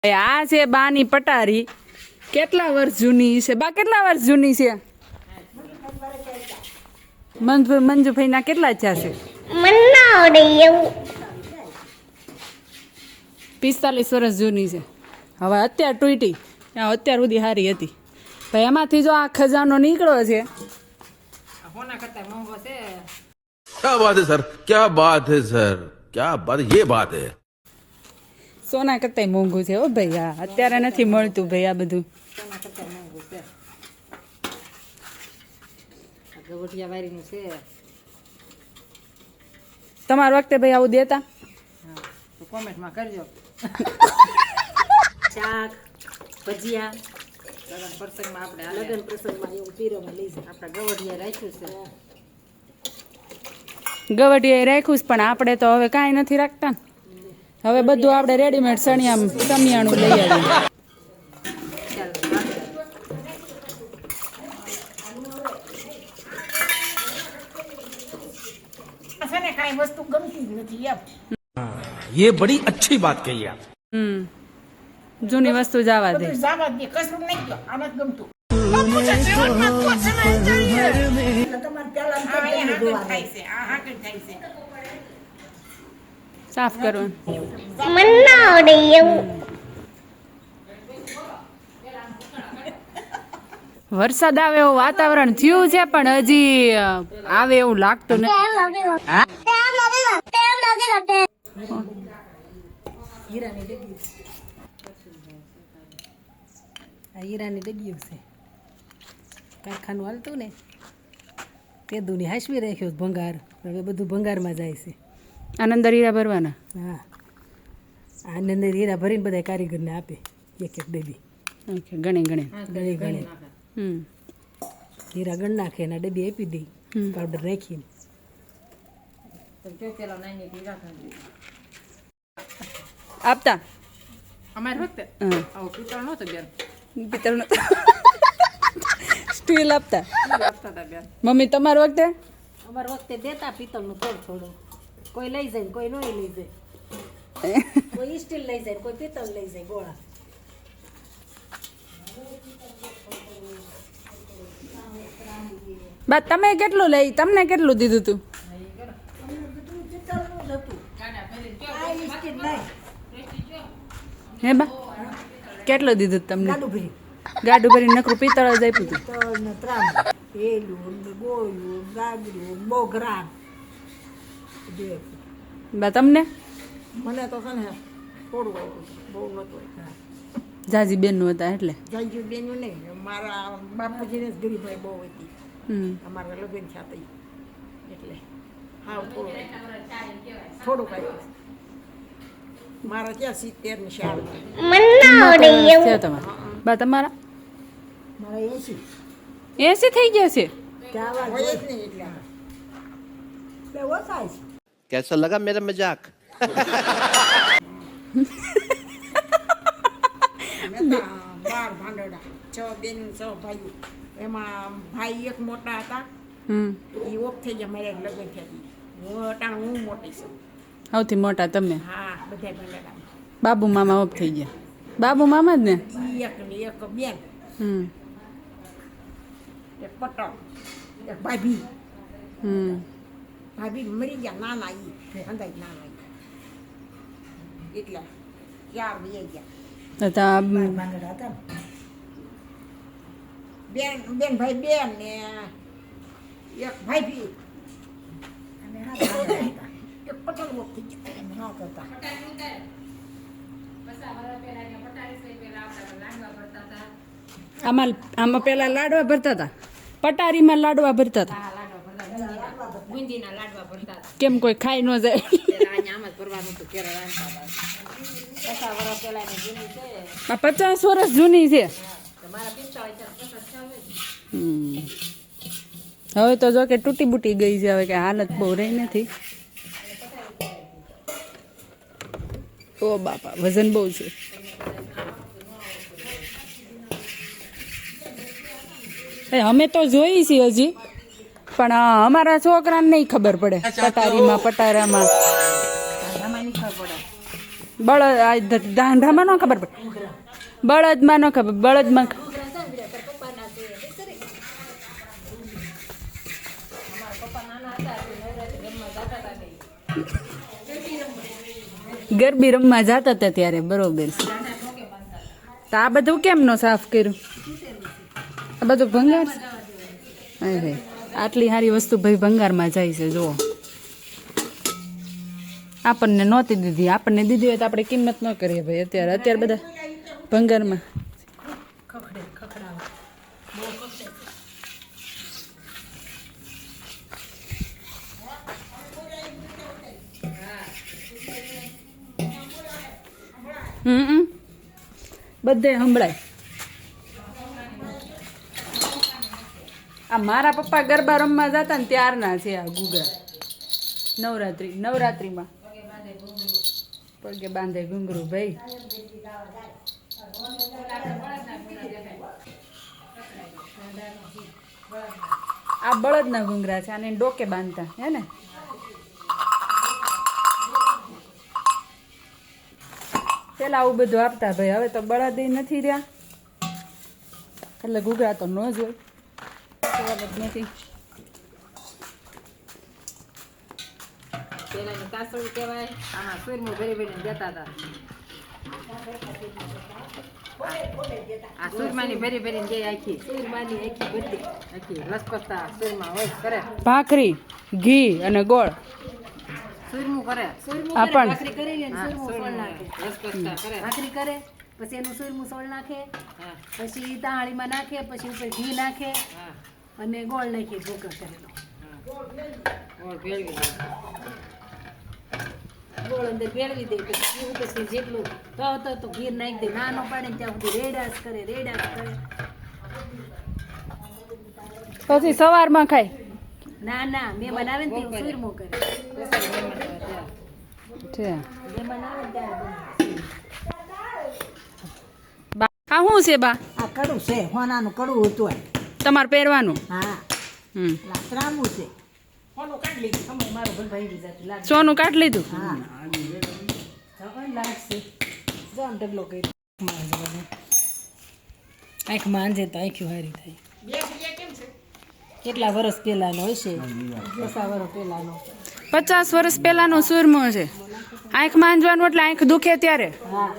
આ છે બાની પટારી. કેટલા વર્ષ જૂની છે બા? કેટલા વર્ષ જૂની છે? મંજુભાઈ ના કેટલા થયા છે? 45 વર્ષ જૂની છે. હવે અત્યારે તૂટી, અત્યાર સુધી સારી હતી. ભાઈ એમાંથી જો આ ખજાનો નીકળ્યો છે. क्या बात है सर, क्या बात है सर, क्या बात, ये बात है. સોના કરતા મોંઘું છે હો ભાઈ. આ અત્યારે નથી મળતું ભાઈ આ બધું. તમારા વખતે ભાઈ આવું દેતા? કોમેન્ટમાં કરજો. શાક ભજીયા લગન પ્રસંગમાં આપણે લગન પ્રસંગમાં એવું પીરોમાં લઈ જાય. આપણે ગવડિયા રાખ્યું છે. ગવટિયા રાખ્યું પણ આપણે તો હવે કાંઈ નથી રાખતા. હવે બધું આપણે રેડીમેડ સમિયાણું લઈ આવીએ. કાંઈ વસ્તુ ગમતી જ નથી એમ. ये बड़ी अच्छी बात कही आप. જૂની વસ્તુ જવા દે. જાવા દે, કશું નહીં ગયો. આમ જ ગમતું. સાફ કરવાનું. વરસાદ આવે એવું વાતાવરણ થયું છે પણ હજી આવે એવું લાગતું નથી. હીરાની ડગીઓ છે. કારખાનું હાલતું ને તે દુની હાસવી રાખ્યો ભંગાર. હવે બધું ભંગારમાં જાય છે. આનંદર હીરા ભરવાના. હા, આનંદ હીરા ભરીને બધા કારીગરને આપે એક એક ડબ્બી. ઓકે, ગણે ગણે હીરા ગણ નાખે એના ડબ્બી આપી દઈ પાવડર નાખીને. આપતા અમારે વખતે પિત્તળ નહોતો બેન. પિત્તળનો સ્ટીલ આપતા. આપતા હતા બેન. મમ્મી તમારા વખતે? અમારા વખતે દેતા પિત્તળનું થોડું થોડું. કોઈ લઈ જાય ને કોઈ નહીં લઈ જાય. કોઈ સ્ટીલ લઈ જાય કોઈ પિત્તળ લઈ જાય ગોળા. બા તમે કેટલું લઈ? તમને કેટલું દીધું તું? હે બા કેટલું દીધું તમને? ગાડું ભરી નકરું પિત્તળ જ આપ્યું હતું. બા તમને? મને તો છે ને થોડું બહુ નહોતું. જાજી બેનનું હતા એટલે? જાજુ બેનું નહીં, મારા બાપુજીને જ ગરીબાઈ બહુ હતી. અમારા લગ્ન થયા હતા એટલે હા થોડુંક આવ્યું. મારા ત્યાં 70 ની શાળ છે તમારા? બા તમારા? મારા 80 થઈ ગયા છે. હોય જ નહીં એટલે ઓછા છે. कैसा लगा मेरा मजाक? બાર ભાંડોડા, 6 બેન 6 ભાઈઓ. એમાં ભાઈ એક મોટા હતા એ ઓફ થઈ ગયા. મારે લગ્ન થયા હું મોટી છું. સૌથી મોટા તમે? હા, બધા ભાંડોડા. બાબુ મામા ઓફ થઈ ગયા. બાબુ મામા જ ને? એક ને એક બેન, એક પટલ, એક ભાભી. ભાભી મરી ગયા નાના ઈ અંદાજ નાના એટલે 4 વહી ગયા. બેન ભાઈ બેન ને એક ભાભી એક પટલ વખત હા કરતા. આમાં પેલા લાડવા ભરતા હતા. પટારીમાં લાડવા ભરતા હતા. બુંદીના લાડવા ભરતા હતા. કેમ કોઈ ખાઈ ન જાય? આમ જ ભરવાનું હતું. 50 વર્ષ પહેલાની જૂની છે. 50 વર્ષ જૂની છે. મારા 45 હવે તો જો કે તૂટી બૂટી ગઈ છે. હવે કે હાલત બહુ રહી નથી. ઓ બાપા, વજન બહુ છે. અમે તો જોઈ છીએ હજી, પણ અમારા છોકરાને નહીં ખબર પડે. પટારીમાં પટારામાં બળદ આ દાંઢામાં ન ખબર પડે, બળદમાં ન ખબર, બળદમાં ગરબી રમવા જતા હતા ત્યારે, બરોબર છે. તો આ બધું કેમ ન સાફ કર્યું? આ બધું ભંગાર છે. ભાઈ આટલી સારી વસ્તુ ભાઈ ભંગારમાં જાય છે. જુઓ, આપણને નહોતી દીધી, આપણને દીધી હોય તો આપણે કિંમત ન કરીએ ભાઈ. અત્યારે બધા ભંગારમાં. બધે સંભળાય. આ મારા પપ્પા ગરબા રમવા જતા ને ત્યારના છે આ ઘૂઘરા. નવરાત્રીમાં પગે બાંધે ઘૂંઘરું ભાઈ. આ બળદના ઘૂંઘરા છે, આને ડોકે બાંધતા હે ને. પેલા આવું બધું આપતા ભાઈ, હવે તો બળદ નથી રહ્યા એટલે ઘૂઘરા તો ન જ હોય. સવાલ જ નથી. પેલાની કાસળી કહેવાય, આમાં સુરમું ભરી ભરીને જતા હતા. આ સુરમાની ભરી ભરીને જે આખી સુરમાની આખી બધી આખી લસપસતા સુરમા હોય કરે. ભાખરી, ઘી અને ગોળ સુરમું કરે, આ પણ ભાખરી કરી લે ને સુરમું સોળ નાખે. લસપસતા કરે. ભાખરી કરે પછી એનું સુરમું સોળ નાખે, હા પછી તાળીમાં નાખે, પછી ઉપર ઘી નાખે હા અને ગોળ નાખી ભૂકા કરેલો. ગોળ ભેળવી દે. ગોળ અંદર ભેળવી દે, પછી ઘી પછી જેટલું ભાવતો તો ઘી નાખી દે. નાનો પાડે ને ત્યાં સુધી રેડાશ કરે. પછી સવારમાં ખાય. ના મેં બનાવે ને તે સુરમું કરે. છે મહેમાન આવે ને ત્યારે બા આ શું છે બા? આ કડું છે, હોનાનું કડું હતું. તમારે પહેરવાનું? હા, લાકડાનું છે. હોનું કાઢી લીધું. તમે મારો ભાઈ જાતી લાગ. સોનું કાઢ લીધું. હા, લાગશે. જો આમ ઢગલો કર્યો. આંખ માંજે તો આંખ્યું હારી થાય. બે ગુડિયા કેમ છે? કેટલા વર્ષ પહેલાનો હશે? 10 વર્ષ પહેલાનો. 50 વર્ષ પહેલાનો સુરમો છે. આંખ માંજવાનું એટલે આંખ દુખે ત્યારે. હા,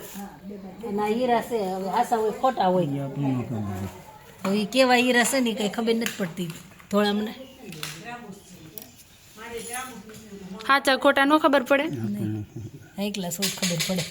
એના હીરા છે. હવે આસા હોય ખોટા હોય. હવે ઈ કેવા હીરા છે ને કઈ ખબર નથી પડતી થોડા મને. સાચા ખોટા ન ખબર પડે. એકલા શું ખબર પડે.